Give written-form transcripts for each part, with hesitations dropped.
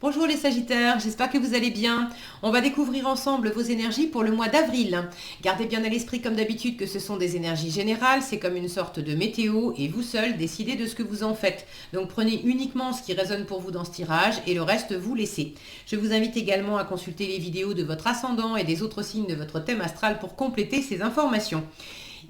Bonjour les Sagittaires, j'espère que vous allez bien. On va découvrir ensemble vos énergies pour le mois d'avril. Gardez bien à l'esprit comme d'habitude que ce sont des énergies générales, c'est comme une sorte de météo et vous seul décidez de ce que vous en faites. Donc prenez uniquement ce qui résonne pour vous dans ce tirage et le reste vous laissez. Je vous invite également à consulter les vidéos de votre ascendant et des autres signes de votre thème astral pour compléter ces informations.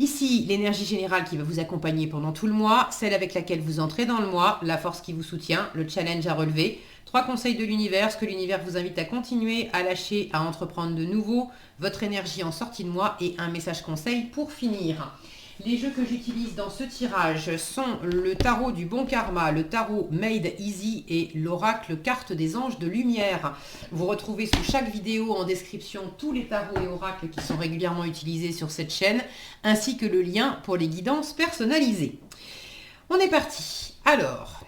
Ici, l'énergie générale qui va vous accompagner pendant tout le mois, celle avec laquelle vous entrez dans le mois, la force qui vous soutient, le challenge à relever, 3 conseils de l'univers, ce que l'univers vous invite à continuer, à lâcher, à entreprendre de nouveau, votre énergie en sortie de mois et un message conseil pour finir. Les jeux que j'utilise dans ce tirage sont le tarot du bon karma, le tarot Made Easy et l'oracle carte des anges de lumière. Vous retrouvez sous chaque vidéo en description tous les tarots et oracles qui sont régulièrement utilisés sur cette chaîne, ainsi que le lien pour les guidances personnalisées. On est parti. Alors,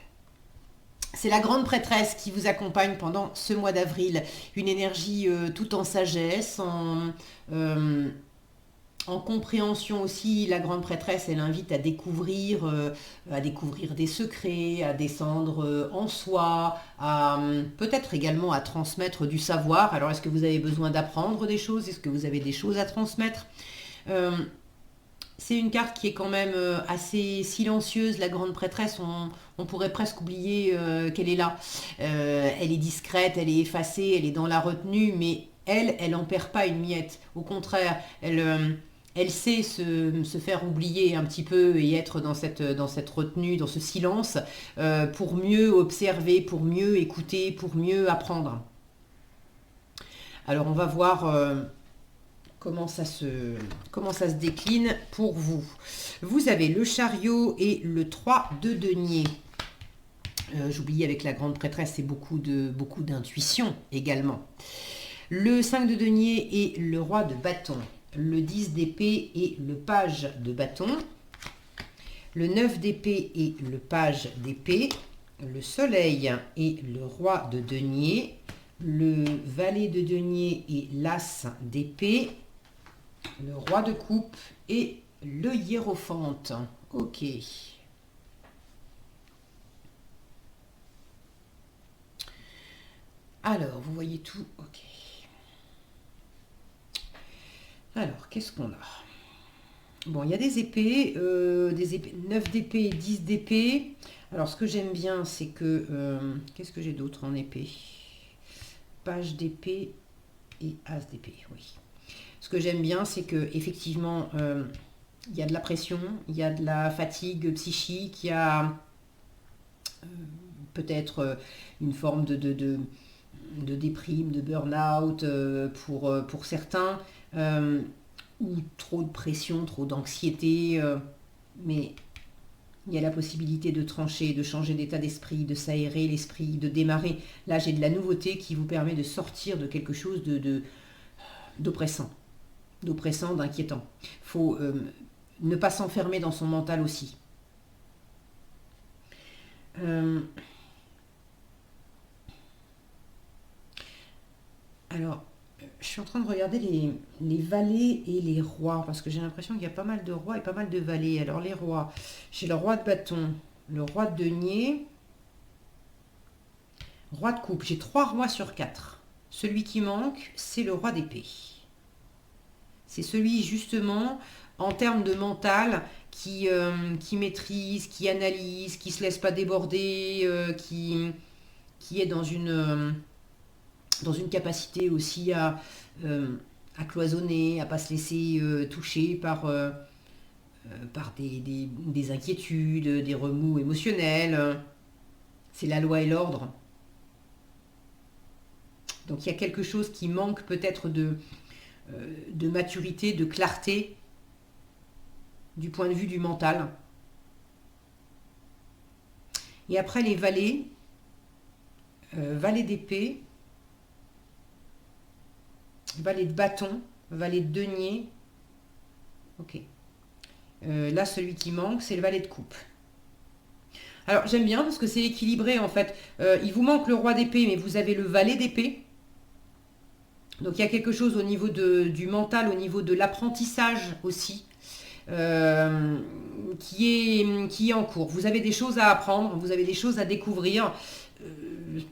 c'est la grande prêtresse qui vous accompagne pendant ce mois d'avril. Une énergie tout en sagesse, en compréhension aussi. La grande prêtresse, elle invite à découvrir des secrets, à descendre en soi, à peut-être également à transmettre du savoir. Alors, est-ce que vous avez besoin d'apprendre des choses? Est-ce que vous avez des choses à transmettre? C'est une carte qui est quand même assez silencieuse, la grande prêtresse. On pourrait presque oublier qu'elle est là. Elle est discrète, elle est effacée, elle est dans la retenue, mais elle n'en perd pas une miette. Au contraire, elle sait se faire oublier un petit peu et être dans cette retenue, dans ce silence, pour mieux observer, pour mieux écouter, pour mieux apprendre. Alors on va voir comment ça se décline pour vous. Vous avez le chariot et le 3 de denier. J'oublie avec la grande prêtresse, c'est beaucoup d'intuition également. Le 5 de denier et le roi de bâton. Le 10 d'épée et le page de bâton. Le 9 d'épée et le page d'épée. Le soleil et le roi de denier. Le valet de denier et l'as d'épée. Le roi de coupe et le hiérophante. Ok. Alors, vous voyez tout. Ok. Alors, qu'est-ce qu'on a? Bon, il y a des épées, 9 d'épée et 10 d'épée. Alors, ce que j'aime bien, c'est que... qu'est-ce que j'ai d'autre en épée? Page d'épée et as d'épée, oui. Ce que j'aime bien, c'est que effectivement, il y a de la pression, il y a de la fatigue psychique, il y a peut-être une forme de déprime, de burn-out pour certains, ou trop de pression, trop d'anxiété, mais il y a la possibilité de trancher, de changer d'état d'esprit, de s'aérer l'esprit, de démarrer. Là, j'ai de la nouveauté qui vous permet de sortir de quelque chose d'oppressant, d'inquiétant. Il faut ne pas s'enfermer dans son mental aussi. Alors, je suis en train de regarder les valets et les rois, parce que j'ai l'impression qu'il y a pas mal de rois et pas mal de valets. Alors, les rois, j'ai le roi de bâton, le roi de denier, roi de coupe. J'ai 3 rois sur 4. Celui qui manque, c'est le roi d'épée. C'est celui, justement, en termes de mental, qui maîtrise, qui analyse, qui ne se laisse pas déborder, qui est dans une capacité aussi à cloisonner, à ne pas se laisser toucher par des inquiétudes, des remous émotionnels. C'est la loi et l'ordre. Donc il y a quelque chose qui manque peut-être de maturité, de clarté du point de vue du mental. Et après les valets, valet d'épée, valet de bâton, valet de denier. Ok. Là, celui qui manque, c'est le valet de coupe. Alors, j'aime bien parce que c'est équilibré en fait. Il vous manque le roi d'épée, mais vous avez le valet d'épée. Donc, il y a quelque chose au niveau du mental, au niveau de l'apprentissage aussi, qui est en cours. Vous avez des choses à apprendre, vous avez des choses à découvrir.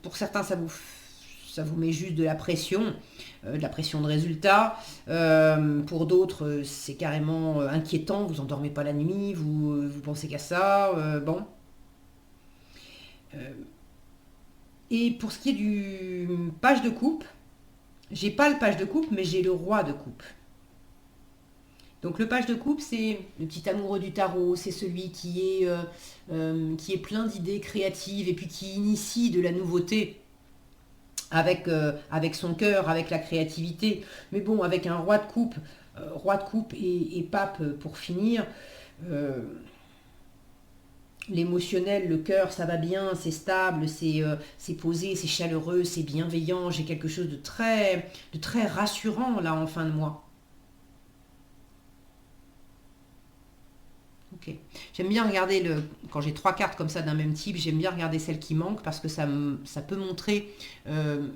pour certains, ça vous met juste de la pression de résultat. Pour d'autres, c'est carrément inquiétant, vous endormez pas la nuit, vous pensez qu'à ça. Bon. Et pour ce qui est du page de coupe, j'ai pas le page de coupe, mais j'ai le roi de coupe. Donc le page de coupe, c'est le petit amoureux du tarot, c'est celui qui est plein d'idées créatives et puis qui initie de la nouveauté avec son cœur, avec la créativité. Mais bon, avec un roi de coupe et pape pour finir, l'émotionnel, le cœur, ça va bien, c'est stable, c'est posé, c'est chaleureux, c'est bienveillant. J'ai quelque chose de très rassurant là en fin de mois. Ok. J'aime bien regarder, quand j'ai 3 cartes comme ça d'un même type, j'aime bien regarder celles qui manquent parce que ça peut montrer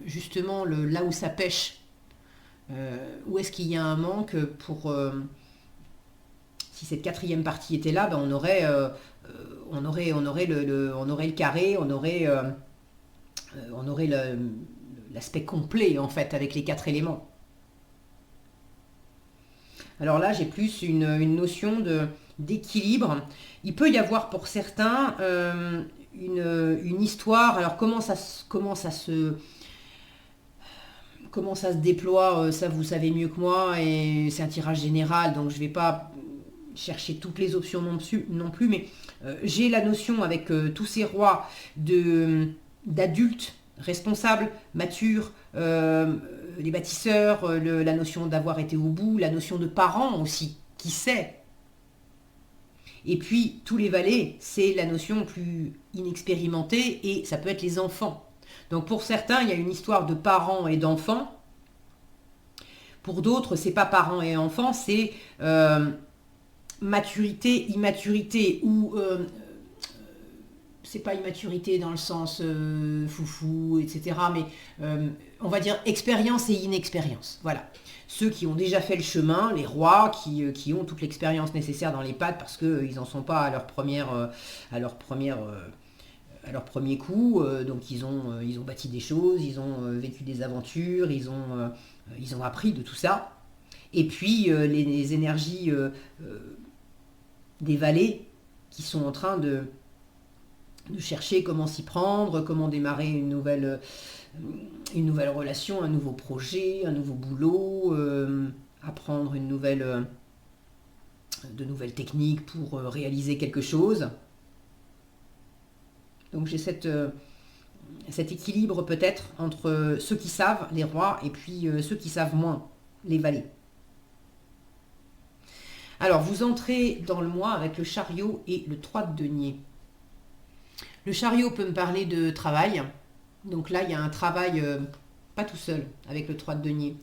justement là où ça pêche. Où est-ce qu'il y a un manque si cette quatrième partie était là, ben on aurait le carré, on aurait l'aspect complet en fait avec les 4 éléments. Alors là, j'ai plus une notion d'équilibre. Il peut y avoir pour certains une histoire. Alors comment ça se déploie, ça vous savez mieux que moi, et c'est un tirage général, donc je ne vais pas chercher toutes les options non plus, mais j'ai la notion avec tous ces rois d'adultes responsables, matures, les bâtisseurs, la notion d'avoir été au bout, la notion de parents aussi, qui sait. Et puis tous les valets, c'est la notion plus inexpérimentée et ça peut être les enfants. Donc pour certains, il y a une histoire de parents et d'enfants. Pour d'autres, c'est pas parents et enfants, c'est maturité, immaturité ou c'est pas immaturité dans le sens foufou, etc. Mais on va dire expérience et inexpérience. Voilà. Ceux qui ont déjà fait le chemin, les rois, qui ont toute l'expérience nécessaire dans les pattes parce qu'ils n'en sont pas à leur premier coup. Donc ils ont bâti des choses, ils ont vécu des aventures, ils ont appris de tout ça. Et puis les énergies des valets qui sont en train de chercher comment s'y prendre, comment démarrer une nouvelle relation, un nouveau projet, un nouveau boulot, apprendre de nouvelles techniques pour réaliser quelque chose. Donc j'ai cet équilibre peut-être entre ceux qui savent, les rois, et puis ceux qui savent moins, les valets. Alors vous entrez dans le mois avec le chariot et le 3 de denier. Le chariot peut me parler de travail. Donc là, il y a un travail, pas tout seul, avec le 3 de denier.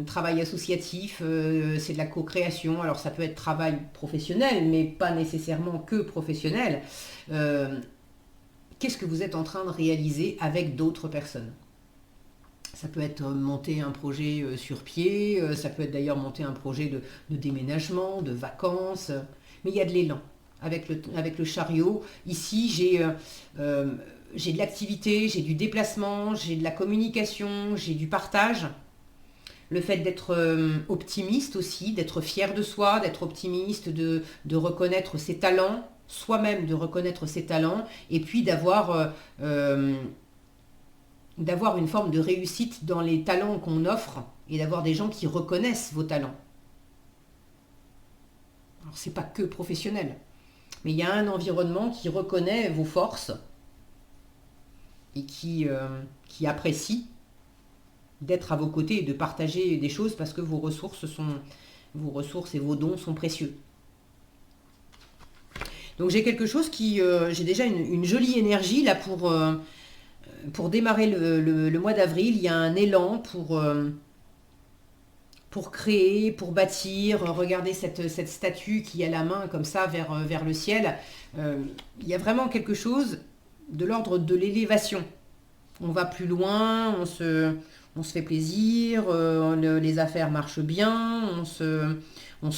Travail associatif, c'est de la co-création. Alors ça peut être travail professionnel, mais pas nécessairement que professionnel. Qu'est-ce que vous êtes en train de réaliser avec d'autres personnes? Ça peut être monter un projet sur pied, ça peut être d'ailleurs monter un projet de déménagement, de vacances, mais il y a de l'élan. Avec le chariot, ici j'ai de l'activité, j'ai du déplacement, j'ai de la communication, j'ai du partage. Le fait d'être optimiste aussi, d'être fier de soi, d'être optimiste, de reconnaître ses talents, soi-même de reconnaître ses talents, et puis d'avoir une forme de réussite dans les talents qu'on offre, et d'avoir des gens qui reconnaissent vos talents. Alors c'est pas que professionnel, mais il y a un environnement qui reconnaît vos forces et qui apprécie d'être à vos côtés et de partager des choses parce que vos ressources et vos dons sont précieux. Donc j'ai quelque chose j'ai déjà une jolie énergie là pour démarrer le mois d'avril. Il y a un élan pour créer, pour bâtir. Regardez cette statue qui a la main comme ça vers le ciel. Il y a vraiment quelque chose de l'ordre de l'élévation. On va plus loin, on se fait plaisir, les affaires marchent bien, on se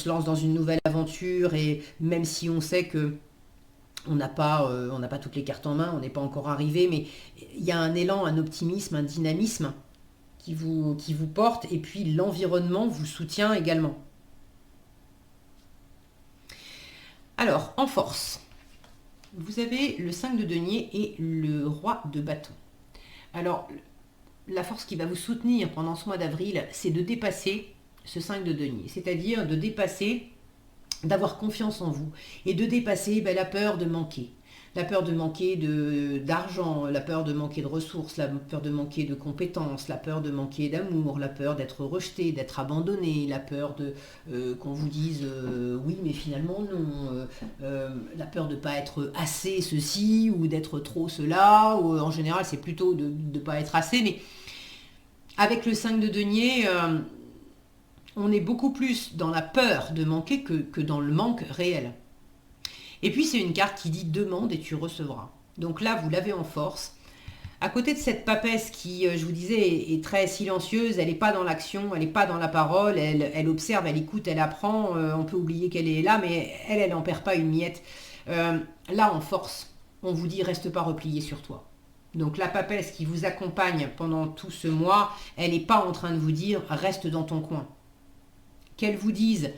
lance dans une nouvelle aventure, et même si on sait que on n'a pas toutes les cartes en main, on n'est pas encore arrivé, mais il y a un élan, un optimisme, un dynamisme qui vous porte, et puis l'environnement vous soutient également. Alors, en force, vous avez le 5 de denier et le roi de bâton. Alors, la force qui va vous soutenir pendant ce mois d'avril, c'est de dépasser ce 5 de denier, c'est-à-dire de dépasser, d'avoir confiance en vous et de dépasser la peur de manquer. La peur de manquer d'argent, la peur de manquer de ressources, la peur de manquer de compétences, la peur de manquer d'amour, la peur d'être rejeté, d'être abandonné, la peur qu'on vous dise oui mais finalement non, la peur de ne pas être assez ceci ou d'être trop cela, ou en général c'est plutôt de ne pas être assez, mais avec le 5 de denier, on est beaucoup plus dans la peur de manquer que dans le manque réel. Et puis c'est une carte qui dit demande et tu recevras. Donc là, vous l'avez en force. À côté de cette papesse qui, je vous disais, est très silencieuse, elle n'est pas dans l'action, elle n'est pas dans la parole, elle observe, elle écoute, elle apprend, on peut oublier qu'elle est là, mais elle n'en perd pas une miette. Là, en force, on vous dit reste pas replié sur toi. Donc la papesse qui vous accompagne pendant tout ce mois, elle n'est pas en train de vous dire reste dans ton coin. Qu'elle vous dise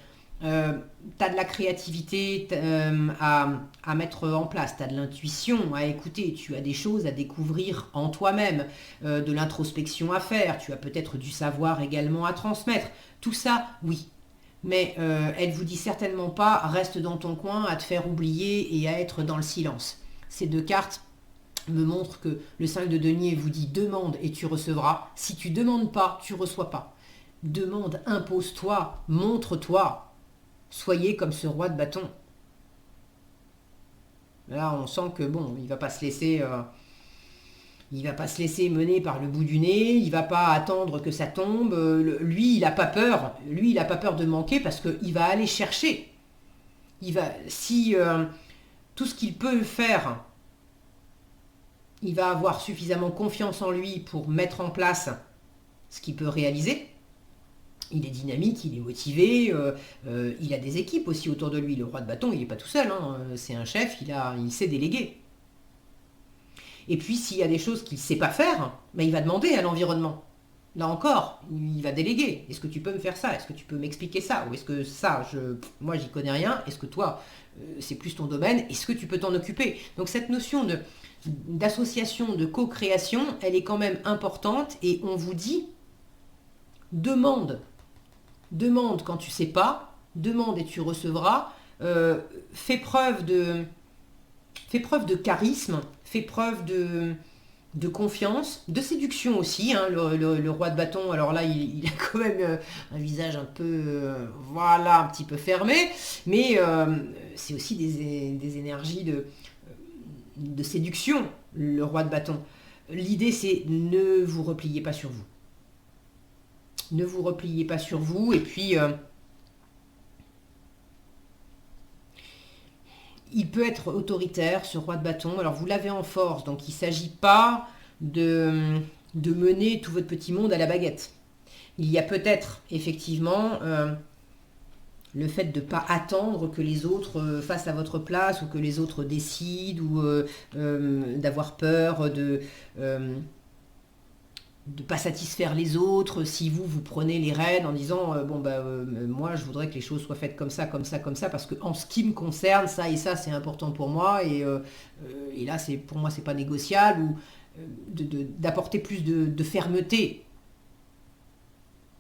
tu as de la créativité à mettre en place, tu as de l'intuition à écouter, tu as des choses à découvrir en toi-même, de l'introspection à faire, tu as peut-être du savoir également à transmettre. Tout ça, oui. Mais elle vous dit certainement pas reste dans ton coin à te faire oublier et à être dans le silence. Ces deux cartes me montrent que le 5 de denier vous dit demande et tu recevras. Si tu demandes pas, tu reçois pas. Demande, impose-toi, montre-toi. Soyez comme ce roi de bâton. Là, on sent que bon, il va pas se laisser mener par le bout du nez, il va pas attendre que ça tombe. Lui, il a pas peur. Lui, il a pas peur de manquer parce qu'il va aller chercher. Si tout ce qu'il peut faire, il va avoir suffisamment confiance en lui pour mettre en place ce qu'il peut réaliser. Il est dynamique, il est motivé, il a des équipes aussi autour de lui. Le roi de bâton, il n'est pas tout seul, hein. C'est un chef, il sait déléguer. Et puis s'il y a des choses qu'il ne sait pas faire, il va demander à l'environnement. Là encore, il va déléguer. Est-ce que tu peux me faire ça? Est-ce que tu peux m'expliquer ça? Ou est-ce que ça, moi j'y connais rien? Est-ce que toi, c'est plus ton domaine? Est-ce que tu peux t'en occuper? Donc cette notion d'association, de co-création, elle est quand même importante et on vous dit, demande quand tu ne sais pas, demande et tu recevras, fais preuve de charisme, fais preuve de confiance, de séduction aussi, hein, le roi de bâton, alors là il a quand même un visage un peu, un petit peu fermé, mais c'est aussi des énergies de séduction, le roi de bâton. L'idée c'est ne vous repliez pas sur vous. Ne vous repliez pas sur vous, et puis il peut être autoritaire, ce roi de bâton. Alors vous l'avez en force, donc il ne s'agit pas de mener tout votre petit monde à la baguette. Il y a peut-être effectivement le fait de ne pas attendre que les autres fassent à votre place, ou que les autres décident, ou d'avoir peur de pas satisfaire les autres, si vous prenez les rênes en disant moi je voudrais que les choses soient faites comme ça, parce que en ce qui me concerne, ça et ça c'est important pour moi, et là pour moi c'est pas négociable, ou d'apporter plus de fermeté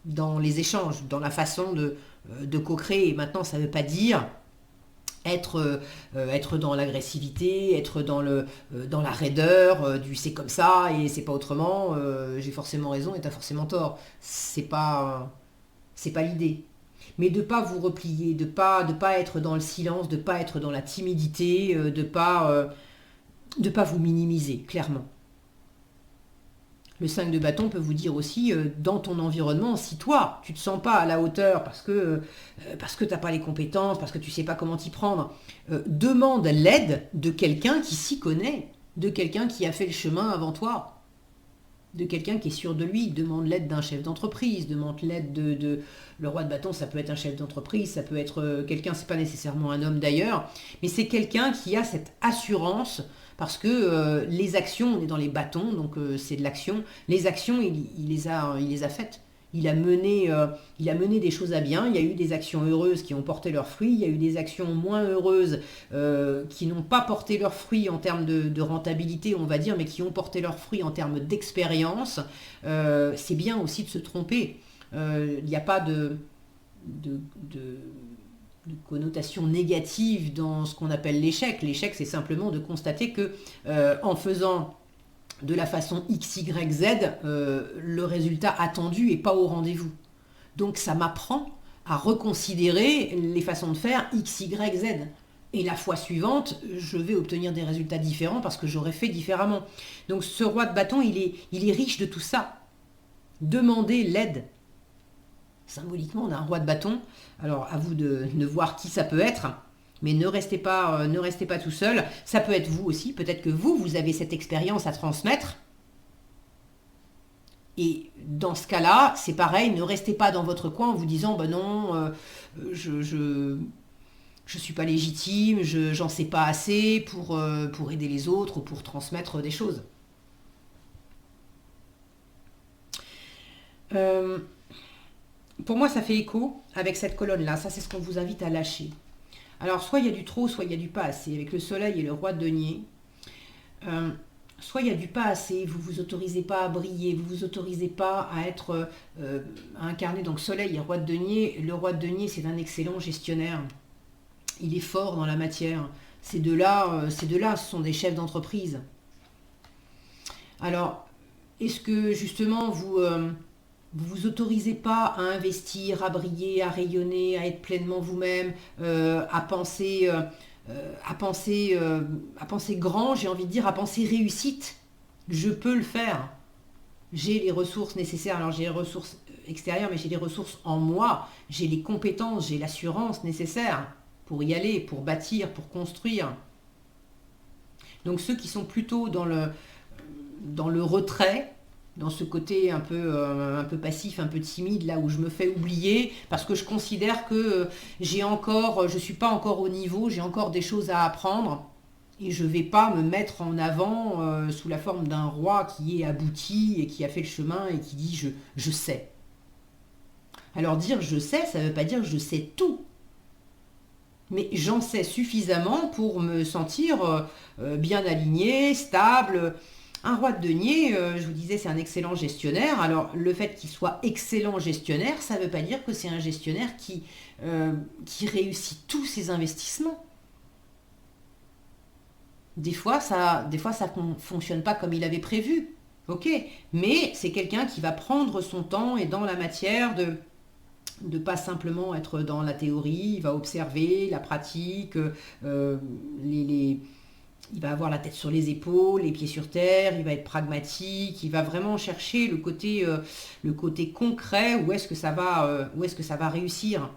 dans les échanges, dans la façon de co-créer. Et maintenant ça ne veut pas dire être dans l'agressivité, être dans la raideur, du c'est comme ça et c'est pas autrement, j'ai forcément raison et t'as forcément tort. C'est pas l'idée. Mais de pas vous replier, de pas être dans le silence, de pas être dans la timidité, de pas vous minimiser, clairement. Le 5 de bâton peut vous dire aussi, dans ton environnement, si toi, tu ne te sens pas à la hauteur parce que tu n'as pas les compétences, parce que tu ne sais pas comment t'y prendre, demande l'aide de quelqu'un qui s'y connaît, de quelqu'un qui a fait le chemin avant toi. de quelqu'un qui est sûr de lui, demande l'aide d'un chef d'entreprise, demande l'aide Le roi de bâton, ça peut être un chef d'entreprise, ça peut être quelqu'un, c'est pas nécessairement un homme d'ailleurs, mais c'est quelqu'un qui a cette assurance, parce que les actions, on est dans les bâtons, donc c'est de l'action, les actions, il les a faites. Il a mené des choses à bien, il y a eu des actions heureuses qui ont porté leurs fruits, il y a eu des actions moins heureuses qui n'ont pas porté leurs fruits en termes de rentabilité, on va dire, mais qui ont porté leurs fruits en termes d'expérience. C'est bien aussi de se tromper. Il n'y a pas de connotation négative dans ce qu'on appelle l'échec. L'échec, c'est simplement de constater que en faisant de la façon X, Y, Z, le résultat attendu n'est pas au rendez-vous. Donc ça m'apprend à reconsidérer les façons de faire X, Y, Z. Et la fois suivante, je vais obtenir des résultats différents parce que j'aurais fait différemment. Donc ce roi de bâton, il est riche de tout ça. Demandez l'aide. Symboliquement, on a un roi de bâton. Alors à vous de voir qui ça peut être. Mais ne restez pas tout seul. Ça peut être vous aussi. Peut-être que vous avez cette expérience à transmettre. Et dans ce cas-là, c'est pareil. Ne restez pas dans votre coin en vous disant, ben non, je suis pas légitime, j'en sais pas assez pour aider les autres ou pour transmettre des choses. Pour moi, ça fait écho avec cette colonne-là. Ça, c'est ce qu'on vous invite à lâcher. Alors, soit il y a du trop, soit il y a du pas assez. Avec le soleil et le roi de denier, soit il y a du pas assez, vous ne vous autorisez pas à briller, vous ne vous autorisez pas à être à incarner. Donc, soleil et roi de denier. Le roi de denier, c'est un excellent gestionnaire. Il est fort dans la matière. Ces deux-là, ce sont des chefs d'entreprise. Alors, est-ce que justement vous autorisez pas à investir, à briller, à rayonner, à être pleinement vous-même, à penser grand, j'ai envie de dire, à penser réussite. Je peux le faire. J'ai les ressources nécessaires. Alors j'ai les ressources extérieures, mais j'ai les ressources en moi. J'ai les compétences, j'ai l'assurance nécessaire pour y aller, pour bâtir, pour construire. Donc ceux qui sont plutôt dans le retrait, dans ce côté un peu passif, un peu timide, là où je me fais oublier, parce que je considère que je suis pas encore au niveau, j'ai encore des choses à apprendre, et je vais pas me mettre en avant sous la forme d'un roi qui est abouti et qui a fait le chemin et qui dit je sais. Alors dire je sais, ça veut pas dire je sais tout. Mais j'en sais suffisamment pour me sentir bien aligné, stable. Un roi de denier, je vous disais, c'est un excellent gestionnaire. Alors, le fait qu'il soit excellent gestionnaire, ça ne veut pas dire que c'est un gestionnaire qui réussit tous ses investissements. Des fois, ça ne fonctionne pas comme il avait prévu. Ok, mais c'est quelqu'un qui va prendre son temps et dans la matière de pas simplement être dans la théorie, il va observer la pratique, il va avoir la tête sur les épaules, les pieds sur terre, il va être pragmatique, il va vraiment chercher le côté concret, où est-ce que ça va réussir.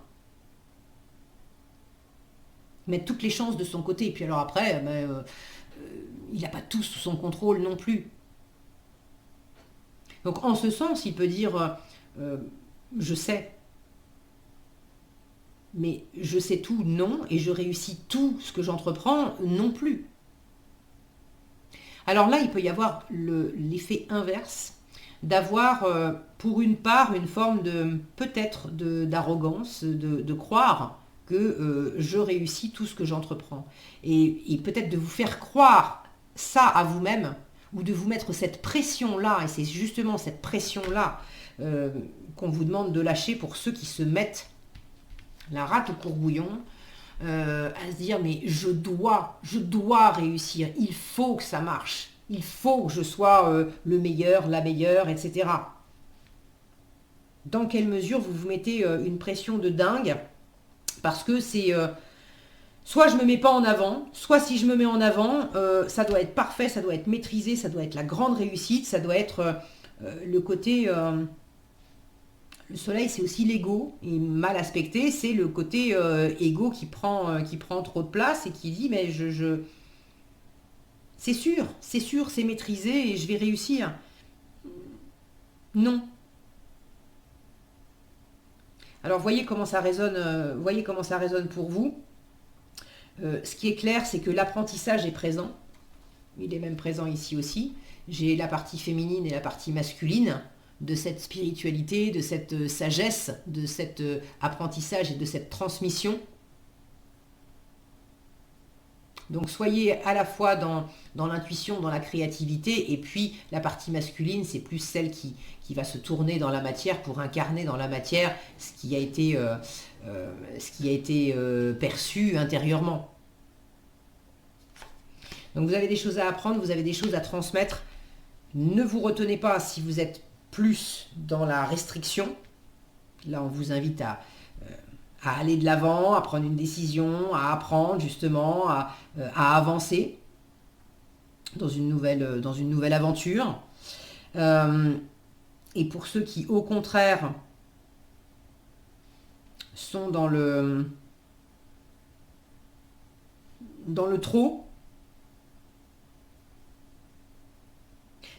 Mettre toutes les chances de son côté. Et puis alors après, il n'a pas tout sous son contrôle non plus. Donc en ce sens, il peut dire je sais. Mais je sais tout, non, et je réussis tout ce que j'entreprends, non plus. Alors là, il peut y avoir l'effet inverse, d'avoir pour une part une forme peut-être d'arrogance, de croire que je réussis tout ce que j'entreprends. Et peut-être de vous faire croire ça à vous-même, ou de vous mettre cette pression-là, et c'est justement cette pression-là qu'on vous demande de lâcher pour ceux qui se mettent la rate au courbouillon, à se dire mais je dois réussir, il faut que ça marche, il faut que je sois le meilleur, la meilleure, etc. Dans quelle mesure vous vous mettez une pression de dingue, parce que c'est soit je me mets pas en avant, soit si je me mets en avant, ça doit être parfait, ça doit être maîtrisé, ça doit être la grande réussite, ça doit être le côté... Le soleil, c'est aussi l'ego, et mal aspecté, c'est le côté égo qui prend trop de place et qui dit, mais c'est sûr, c'est maîtrisé et je vais réussir. Non. Alors voyez comment ça résonne, pour vous. Ce qui est clair, c'est que l'apprentissage est présent. Il est même présent ici aussi. J'ai la partie féminine et la partie masculine de cette spiritualité, de cette sagesse, de cet apprentissage et de cette transmission. Donc soyez à la fois dans l'intuition, dans la créativité, et puis la partie masculine, c'est plus celle qui va se tourner dans la matière pour incarner dans la matière ce qui a été perçu intérieurement. Donc vous avez des choses à apprendre, vous avez des choses à transmettre. Ne vous retenez pas si vous êtes plus dans la restriction. Là, on vous invite à aller de l'avant, à prendre une décision, à apprendre justement, à avancer dans une nouvelle aventure. Et pour ceux qui, au contraire, sont dans le trop,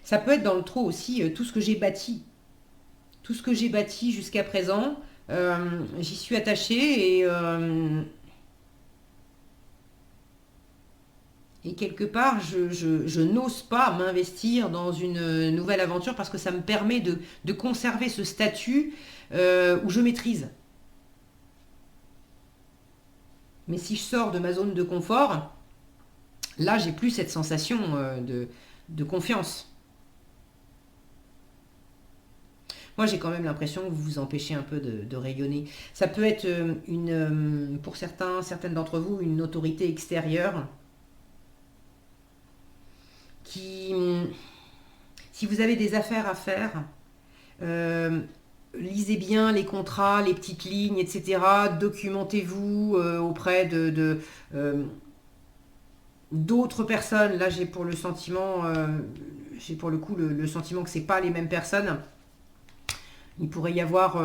ça peut être dans le trop aussi tout ce que j'ai bâti. Tout ce que j'ai bâti jusqu'à présent, j'y suis attachée et quelque part, je n'ose pas m'investir dans une nouvelle aventure parce que ça me permet de conserver ce statut où je maîtrise. Mais si je sors de ma zone de confort, là, j'ai plus cette sensation de confiance. Moi, j'ai quand même l'impression que vous vous empêchez un peu de rayonner. Ça peut être pour certaines d'entre vous, une autorité extérieure qui, si vous avez des affaires à faire, lisez bien les contrats, les petites lignes, etc. Documentez-vous auprès d'autres personnes. Là, j'ai pour le coup le sentiment que c'est pas les mêmes personnes. Il pourrait y avoir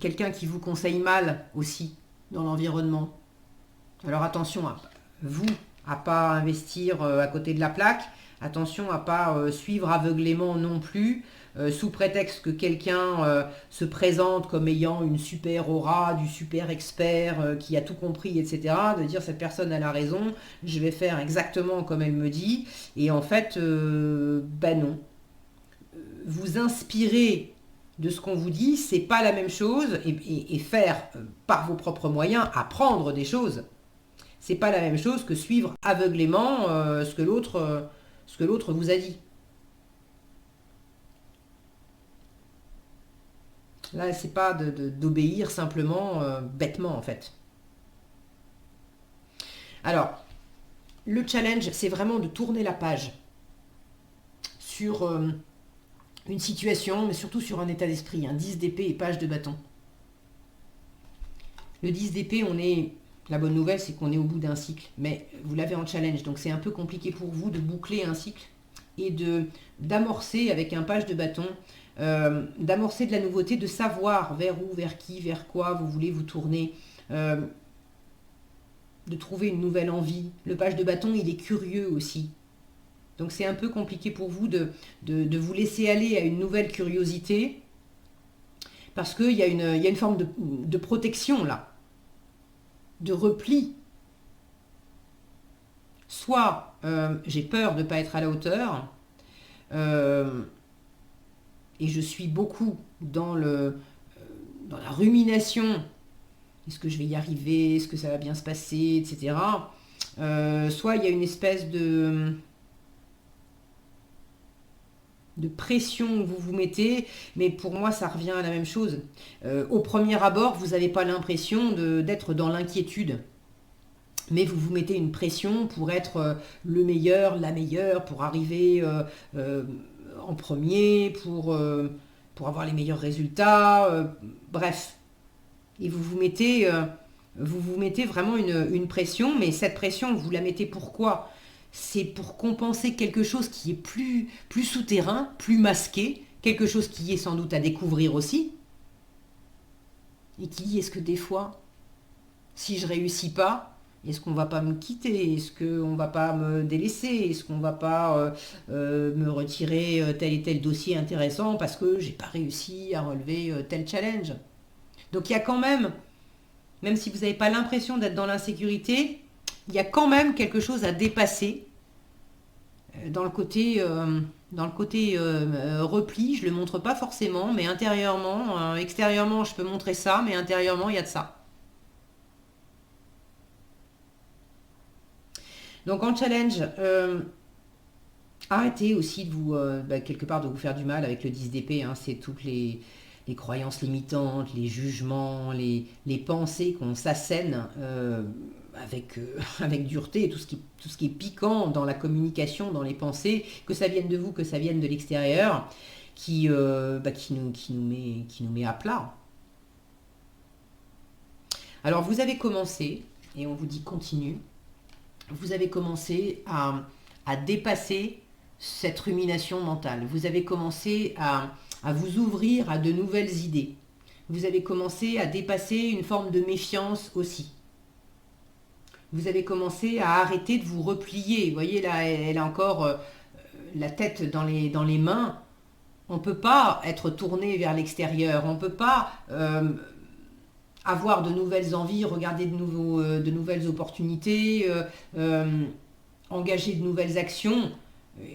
quelqu'un qui vous conseille mal aussi dans l'environnement. Alors attention à vous, à pas investir à côté de la plaque. Attention à pas suivre aveuglément non plus, sous prétexte que quelqu'un se présente comme ayant une super aura, du super expert qui a tout compris, etc. De dire cette personne a la raison, je vais faire exactement comme elle me dit. Et en fait, non. Vous inspirez de ce qu'on vous dit, c'est pas la même chose, et faire par vos propres moyens, apprendre des choses, c'est pas la même chose que suivre aveuglément ce que l'autre vous a dit. Là, c'est pas d'obéir simplement bêtement en fait. Alors, le challenge, c'est vraiment de tourner la page sur une situation, mais surtout sur un état d'esprit, un 10 d'épée et page de bâton. Le 10 d'épée, la bonne nouvelle, c'est qu'on est au bout d'un cycle, mais vous l'avez en challenge, donc c'est un peu compliqué pour vous de boucler un cycle et d'amorcer avec un page de bâton, d'amorcer de la nouveauté, de savoir vers où, vers qui, vers quoi vous voulez vous tourner, de trouver une nouvelle envie. Le page de bâton, il est curieux aussi. Donc c'est un peu compliqué pour vous de vous laisser aller à une nouvelle curiosité, parce qu'il y a une forme de protection là, de repli. Soit j'ai peur de ne pas être à la hauteur, et je suis beaucoup dans la rumination. Est-ce que je vais y arriver? Est-ce que ça va bien se passer? Etc. Soit il y a une espèce de pression que vous vous mettez, mais pour moi ça revient à la même chose. Au premier abord, vous n'avez pas l'impression d'être dans l'inquiétude, mais vous vous mettez une pression pour être le meilleur, la meilleure, pour arriver en premier, pour avoir les meilleurs résultats, bref. Et vous vous mettez vraiment une pression, mais cette pression, vous la mettez pourquoi ? C'est pour compenser quelque chose qui est plus souterrain, plus masqué, quelque chose qui est sans doute à découvrir aussi, et qui dit, est-ce que des fois, si je réussis pas, Est-ce qu'on va pas me quitter? Est-ce qu'on va pas me délaisser? Est-ce qu'on va pas me retirer tel et tel dossier intéressant parce que j'ai pas réussi à relever tel challenge? Donc il y a quand même si vous n'avez pas l'impression d'être dans l'insécurité, il y a quand même quelque chose à dépasser dans le côté, repli. Je ne le montre pas forcément, mais intérieurement, extérieurement, je peux montrer ça, mais intérieurement, il y a de ça. Donc en challenge, arrêtez aussi de vous, quelque part, de vous faire du mal avec le 10 d'épée. Hein. C'est toutes les croyances limitantes, les jugements, les pensées qu'on s'assène avec dureté, et tout ce qui est piquant dans la communication, dans les pensées, que ça vienne de vous, que ça vienne de l'extérieur, qui nous met à plat. Alors vous avez commencé, et on vous dit continue, vous avez commencé à dépasser cette rumination mentale. Vous avez commencé à vous ouvrir à de nouvelles idées. Vous avez commencé à dépasser une forme de méfiance aussi. Vous avez commencé à arrêter de vous replier. Vous voyez, là, elle a encore la tête dans les mains. On ne peut pas être tourné vers l'extérieur. On ne peut pas avoir de nouvelles envies, regarder de nouvelles opportunités, engager de nouvelles actions.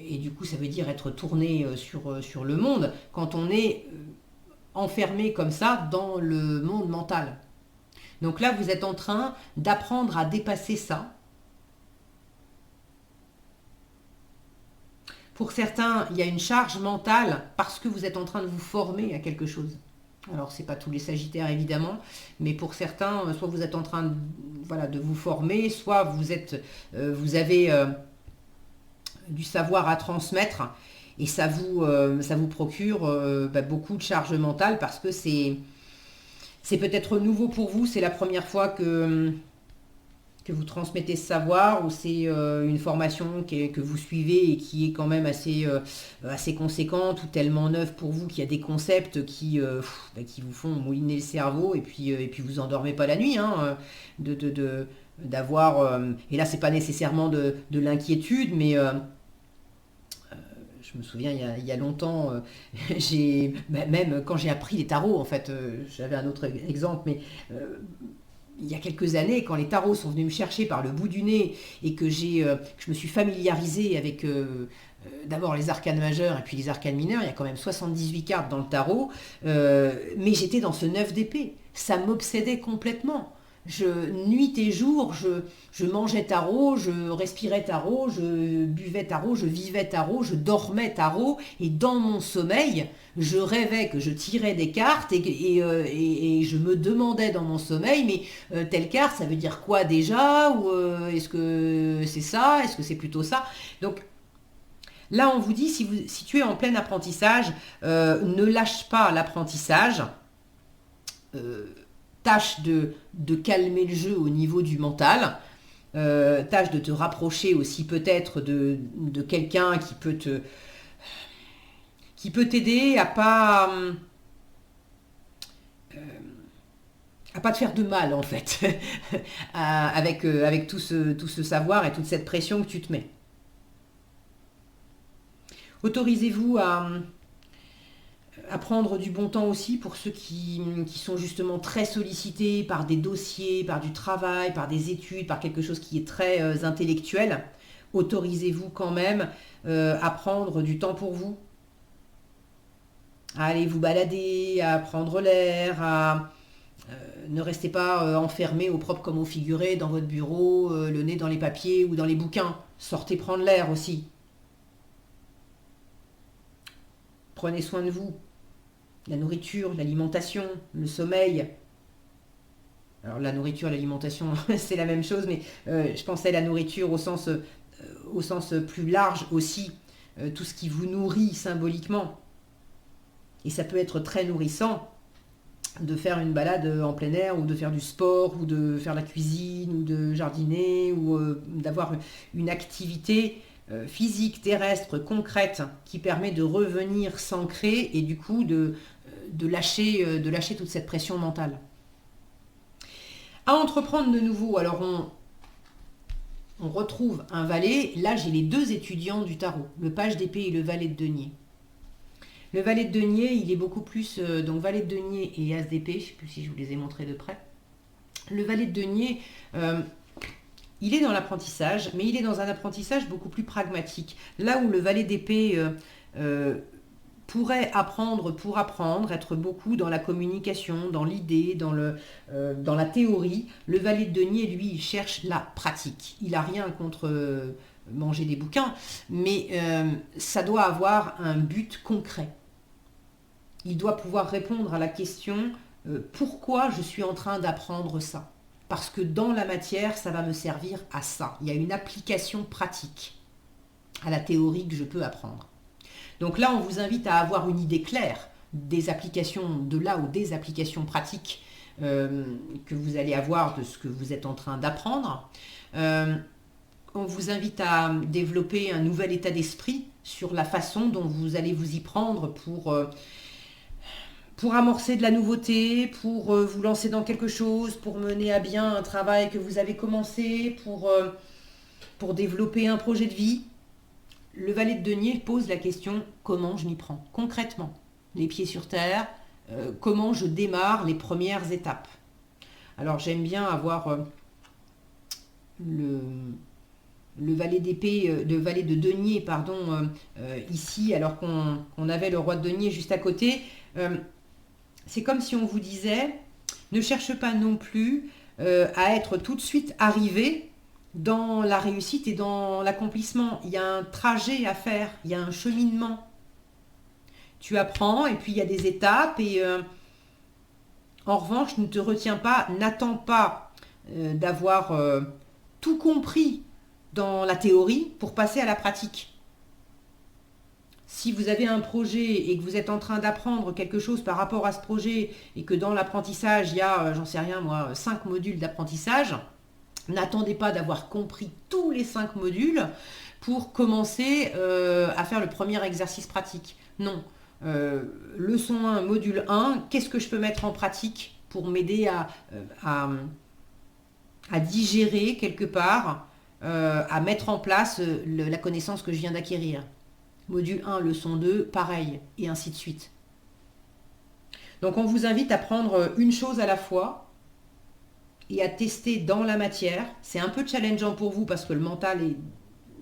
Et du coup, ça veut dire être tourné sur le monde quand on est enfermé comme ça dans le monde mental. Donc là, vous êtes en train d'apprendre à dépasser ça. Pour certains, il y a une charge mentale parce que vous êtes en train de vous former à quelque chose. Alors, ce n'est pas tous les Sagittaires, évidemment, mais pour certains, soit vous êtes en train de vous former, soit vous avez du savoir à transmettre, et ça vous procure beaucoup de charge mentale parce que c'est peut-être nouveau pour vous, c'est la première fois que vous transmettez ce savoir, ou c'est une formation que vous suivez et qui est quand même assez conséquente, ou tellement neuve pour vous qu'il y a des concepts qui vous font mouliner le cerveau, et puis vous endormez pas la nuit, hein, d'avoir... et là, c'est pas nécessairement de l'inquiétude, mais... je me souviens, il y a longtemps, même quand j'ai appris les tarots, en fait, j'avais un autre exemple, mais il y a quelques années, quand les tarots sont venus me chercher par le bout du nez, et que je me suis familiarisée avec d'abord les arcanes majeures et puis les arcanes mineures, il y a quand même 78 cartes dans le tarot, mais j'étais dans ce 9 d'épée. Ça m'obsédait complètement. Nuit et jour, je mangeais tarot, je respirais tarot, je buvais tarot, je vivais tarot, je dormais tarot, et dans mon sommeil, je rêvais que je tirais des cartes, et je me demandais dans mon sommeil, mais telle carte, ça veut dire quoi déjà? Ou est-ce que c'est ça? Est-ce que c'est plutôt ça? Donc là, on vous dit, si tu es en plein apprentissage, ne lâche pas l'apprentissage. Tâche de calmer le jeu au niveau du mental. Tâche de te rapprocher aussi peut-être de quelqu'un qui peut t'aider à pas te faire de mal, en fait, avec tout ce savoir et toute cette pression que tu te mets. Autorisez-vous à prendre du bon temps aussi pour ceux qui sont justement très sollicités par des dossiers, par du travail, par des études, par quelque chose qui est très intellectuel. Autorisez-vous quand même à prendre du temps pour vous, à aller vous balader, à prendre l'air, ne restez pas enfermé au propre comme au figuré dans votre bureau, le nez dans les papiers ou dans les bouquins. Sortez prendre l'air aussi. Prenez soin de vous. La nourriture, l'alimentation, le sommeil. Alors la nourriture, l'alimentation, c'est la même chose, mais je pensais à la nourriture au sens plus large aussi. Tout ce qui vous nourrit symboliquement. Et ça peut être très nourrissant de faire une balade en plein air, ou de faire du sport, ou de faire la cuisine, ou de jardiner, ou d'avoir une activité physique, terrestre, concrète, qui permet de revenir s'ancrer et du coup de lâcher toute cette pression mentale. À entreprendre de nouveau, alors on retrouve un valet. Là, j'ai les deux étudiants du tarot, le page d'épée et le valet de denier. Le valet de denier, il est beaucoup plus... donc valet de denier et as d'épée, je ne sais plus si je vous les ai montrés de près. Le valet de denier, il est dans l'apprentissage, mais il est dans un apprentissage beaucoup plus pragmatique. Là où le valet d'épée pourrait apprendre pour apprendre, être beaucoup dans la communication, dans l'idée, dans la théorie, le valet de denier, lui, il cherche la pratique. Il n'a rien contre manger des bouquins, mais ça doit avoir un but concret. Il doit pouvoir répondre à la question pourquoi je suis en train d'apprendre ça ? Parce que dans la matière, ça va me servir à ça. Il y a une application pratique à la théorie que je peux apprendre. Donc là, on vous invite à avoir une idée claire des applications de là ou des applications pratiques que vous allez avoir de ce que vous êtes en train d'apprendre. On vous invite à développer un nouvel état d'esprit sur la façon dont vous allez vous y prendre pour amorcer de la nouveauté, pour vous lancer dans quelque chose, pour mener à bien un travail que vous avez commencé, pour développer un projet de vie. Le valet de denier pose la question comment je m'y prends concrètement, les pieds sur terre, comment je démarre les premières étapes. Alors j'aime bien avoir le valet d'épée, le valet de denier, pardon, ici, alors qu'on avait le roi de denier juste à côté. C'est comme si on vous disait, ne cherche pas non plus à être tout de suite arrivé dans la réussite et dans l'accomplissement. Il y a un trajet à faire, il y a un cheminement. Tu apprends et puis il y a des étapes et en revanche, ne te retiens pas, n'attends pas d'avoir tout compris dans la théorie pour passer à la pratique. Si vous avez un projet et que vous êtes en train d'apprendre quelque chose par rapport à ce projet et que dans l'apprentissage, il y a, j'en sais rien moi, 5 modules d'apprentissage, n'attendez pas d'avoir compris tous les 5 modules pour commencer à faire le premier exercice pratique. Non. Leçon 1, module 1, qu'est-ce que je peux mettre en pratique pour m'aider à digérer quelque part, à mettre en place la connaissance que je viens d'acquérir. Module 1, leçon 2, pareil, et ainsi de suite. Donc on vous invite à prendre une chose à la fois et à tester dans la matière. C'est un peu challengeant pour vous parce que le mental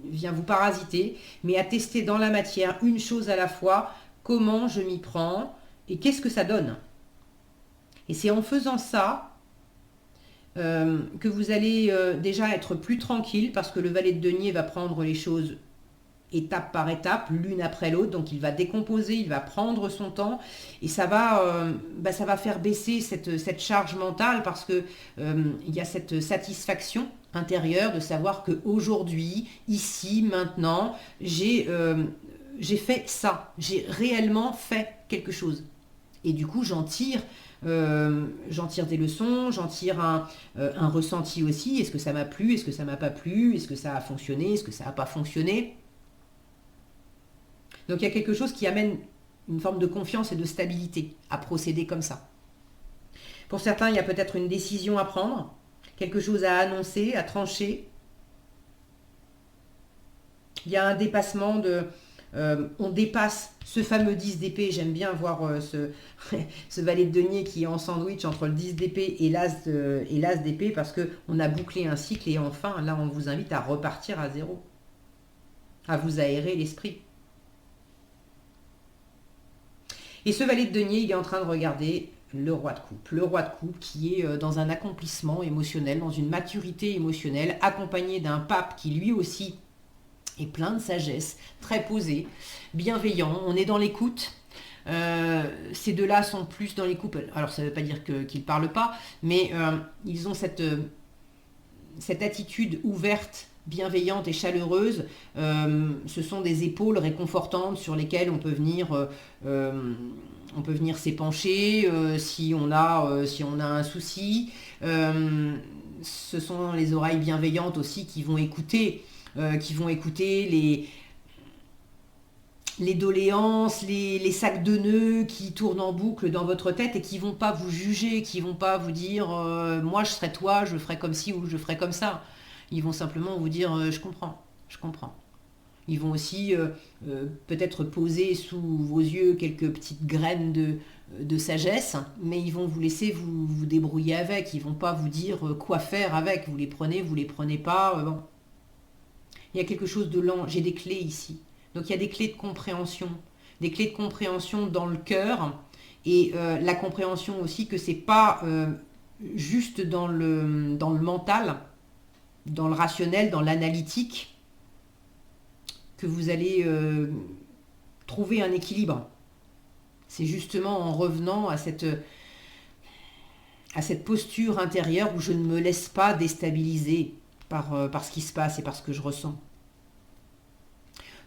vient vous parasiter, mais à tester dans la matière une chose à la fois, comment je m'y prends et qu'est-ce que ça donne. Et c'est en faisant ça que vous allez déjà être plus tranquille parce que le valet de denier va prendre les choses étape par étape, l'une après l'autre, donc il va décomposer, il va prendre son temps et ça va faire baisser cette charge mentale parce que il y a cette satisfaction intérieure de savoir qu'aujourd'hui, ici, maintenant, j'ai fait ça, j'ai réellement fait quelque chose. Et du coup, j'en tire des leçons, j'en tire un ressenti aussi. Est-ce que ça m'a plu? Est-ce que ça m'a pas plu? Est-ce que ça a fonctionné? Est-ce que ça n'a pas fonctionné? Donc il y a quelque chose qui amène une forme de confiance et de stabilité à procéder comme ça. Pour certains, il y a peut-être une décision à prendre, quelque chose à annoncer, à trancher. Il y a un dépassement on dépasse ce fameux 10 d'épée. J'aime bien voir ce valet de denier qui est en sandwich entre le 10 d'épée et l'as d'épée parce qu'on a bouclé un cycle et enfin, là, on vous invite à repartir à zéro, à vous aérer l'esprit. Et ce valet de denier, il est en train de regarder le roi de coupe. Le roi de coupe qui est dans un accomplissement émotionnel, dans une maturité émotionnelle, accompagné d'un pape qui lui aussi est plein de sagesse, très posé, bienveillant. On est dans l'écoute. Ces deux-là sont plus dans l'écoute. Alors ça ne veut pas dire qu'ils ne parlent pas, mais ils ont cette attitude ouverte, bienveillante et chaleureuse. Ce sont des épaules réconfortantes sur lesquelles on peut venir s'épancher si on a un souci. Ce sont les oreilles bienveillantes aussi qui vont écouter les doléances, les sacs de nœuds qui tournent en boucle dans votre tête et qui vont pas vous juger, qui vont pas vous dire moi je serais toi, je ferais comme ci ou je ferais comme ça. Ils vont simplement vous dire je comprends, je comprends. Ils vont aussi peut-être poser sous vos yeux quelques petites graines de sagesse, mais ils vont vous laisser vous débrouiller avec. Ils ne vont pas vous dire quoi faire avec. Vous les prenez pas. Bon. Il y a quelque chose de lent. J'ai des clés ici. Donc il y a des clés de compréhension. Des clés de compréhension dans le cœur. Et la compréhension aussi que c'est pas juste dans le mental, dans le rationnel, dans l'analytique, que vous allez trouver un équilibre. C'est justement en revenant à cette posture intérieure où je ne me laisse pas déstabiliser par ce qui se passe et par ce que je ressens.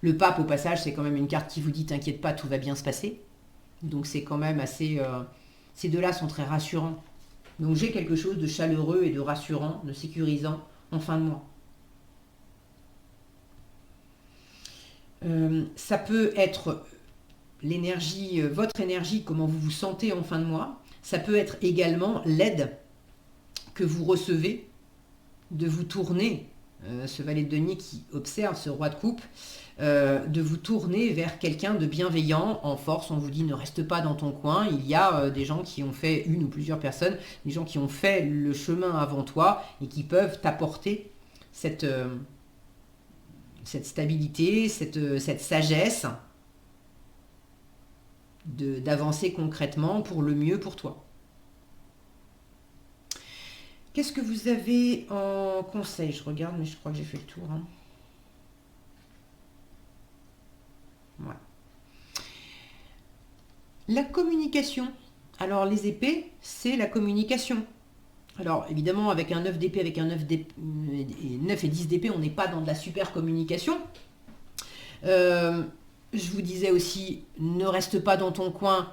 Le pape, au passage, c'est quand même une carte qui vous dit « T'inquiète pas, tout va bien se passer ». Donc c'est quand même assez... ces deux-là sont très rassurants. Donc j'ai quelque chose de chaleureux et de rassurant, de sécurisant en fin de mois. Ça peut être l'énergie, votre énergie, comment vous vous sentez en fin de mois. Ça peut être également l'aide que vous recevez de vous tourner, ce valet de denier qui observe ce roi de coupe, de vous tourner vers quelqu'un de bienveillant, en force. On vous dit ne reste pas dans ton coin. Il y a des gens qui ont fait, une ou plusieurs personnes, des gens qui ont fait le chemin avant toi et qui peuvent t'apporter cette stabilité, cette sagesse d'avancer concrètement pour le mieux pour toi. Qu'est-ce que vous avez en conseil? Je regarde, mais je crois que j'ai fait le tour. Hein. Ouais. La communication. Alors, les épées, c'est la communication. Alors, évidemment, avec un 9 d'épée, avec un 9 et 10 d'épée, on n'est pas dans de la super communication. Je vous disais aussi, ne reste pas dans ton coin,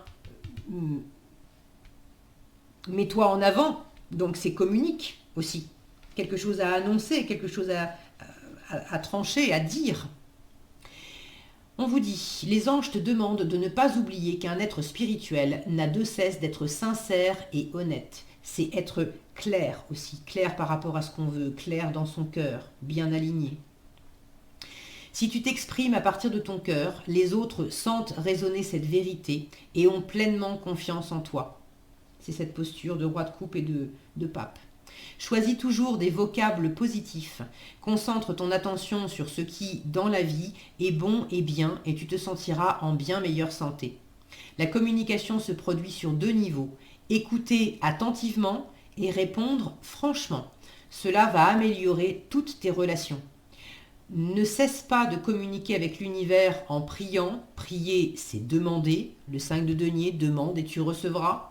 mets-toi en avant. Donc, c'est communique aussi. Quelque chose à annoncer, quelque chose à trancher, à dire. On vous dit, les anges te demandent de ne pas oublier qu'un être spirituel n'a de cesse d'être sincère et honnête. C'est être clair aussi, clair par rapport à ce qu'on veut, clair dans son cœur, bien aligné. Si tu t'exprimes à partir de ton cœur, les autres sentent résonner cette vérité et ont pleinement confiance en toi. C'est cette posture de roi de coupe et de pape. Choisis toujours des vocables positifs. Concentre ton attention sur ce qui, dans la vie, est bon et bien et tu te sentiras en bien meilleure santé. La communication se produit sur 2 niveaux. Écouter attentivement et répondre franchement. Cela va améliorer toutes tes relations. Ne cesse pas de communiquer avec l'univers en priant. Prier, c'est demander. Le 5 de denier, demande et tu recevras.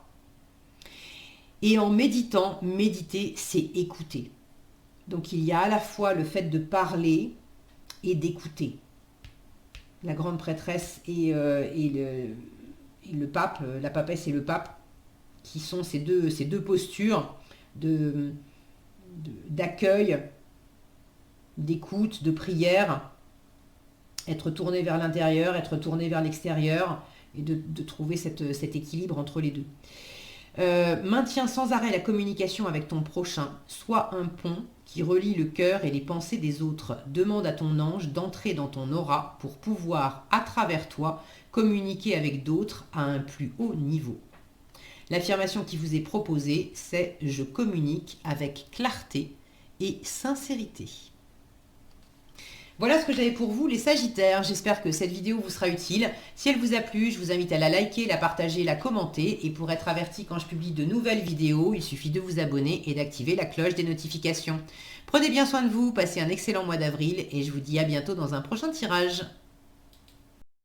Et en méditant, méditer, c'est écouter. Donc il y a à la fois le fait de parler et d'écouter. La grande prêtresse et le pape, la papesse et le pape, qui sont ces deux postures d'accueil, d'écoute, de prière, être tourné vers l'intérieur, être tourné vers l'extérieur, et de trouver cet équilibre entre les deux. Maintiens sans arrêt la communication avec ton prochain. Sois un pont qui relie le cœur et les pensées des autres. Demande à ton ange d'entrer dans ton aura pour pouvoir, à travers toi, communiquer avec d'autres à un plus haut niveau. L'affirmation qui vous est proposée, c'est « Je communique avec clarté et sincérité ». Voilà ce que j'avais pour vous, les Sagittaires. J'espère que cette vidéo vous sera utile. Si elle vous a plu, je vous invite à la liker, la partager, la commenter. Et pour être averti quand je publie de nouvelles vidéos, il suffit de vous abonner et d'activer la cloche des notifications. Prenez bien soin de vous, passez un excellent mois d'avril et je vous dis à bientôt dans un prochain tirage.